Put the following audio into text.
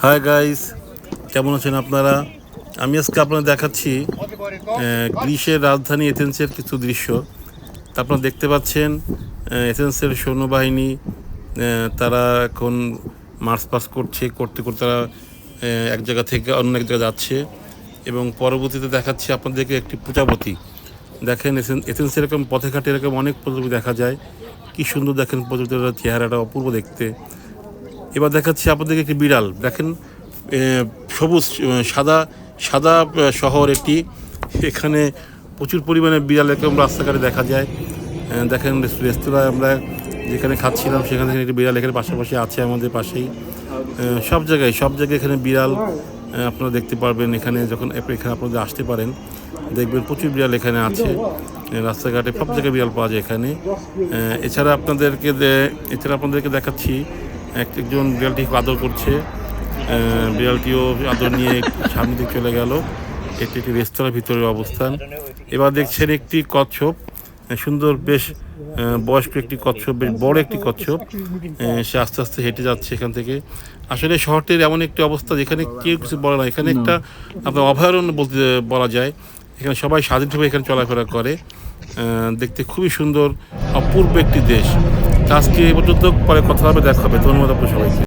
Hi guys, কেমন আছেন আপনারা? আমি আজকে আপনাদের দেখাচ্ছি গ্রিসের রাজধানী এথেন্সের কিছু দৃশ্য। তা আপনারা দেখতে পাচ্ছেন এথেন্সের সৈন্যবাহিনী তারা এখন মার্চ পাস করতে করতে তারা এক জায়গা থেকে অন্য এক জায়গায় যাচ্ছে। এবং পরবর্তীতে দেখাচ্ছি আপনাদেরকে একটি প্রজাপতি। দেখেন এথেন্সে এরকম পথে ঘাটে এরকম অনেক প্রজাপতি দেখা যায়। কি সুন্দর দেখেন প্রজাপতির চেহারাটা, অপূর্ব দেখতে। এবার দেখাচ্ছি আপনাদেরকে একটি বিড়াল। দেখেন সবুজ সাদা সাদা শহর এটি, এখানে প্রচুর পরিমাণে বিড়াল এরকম রাস্তাঘাটে দেখা যায়। দেখেন রেস্তোরাঁয় আমরা যেখানে খাচ্ছিলাম সেখানে একটি বিড়াল এখানে পাশাপাশি আছে আমাদের পাশেই। সব জায়গায় এখানে বিড়াল আপনারা দেখতে পারবেন। এখানে যখন এখানে আপনারা আসতে পারেন দেখবেন প্রচুর বিড়াল এখানে আছে। রাস্তাঘাটে সব জায়গায় বিড়াল পাওয়া যায় এখানে। এছাড়া আপনাদেরকে দেখাচ্ছি একজন বিড়ালটি আদর করছে। বিড়ালটিও আদর নিয়ে সামনে দিকে চলে গেল। এটি একটি রেস্তোরাঁর ভিতরের অবস্থান। এবার দেখছেন একটি কচ্ছপ, সুন্দর বেশ বয়স্ক একটি কচ্ছপ, বেশ বড় একটি কচ্ছপ। সে আস্তে আস্তে হেঁটে যাচ্ছে এখান থেকে। আসলে শহরটির এমন একটি অবস্থা যেখানে কেউ কিছু বলে না। এখানে একটা আপনার অভয়ারণ্য বলা যায়। এখানে সবাই স্বাধীনভাবে এখানে চলাফেরা করে। দেখতে খুবই সুন্দর, অপূর্ব একটি দেশ। আজকে এই পর্যন্ত, পরে কথা হবে, দেখা হবে। ধন্যবাদ আপনার সবাইকে।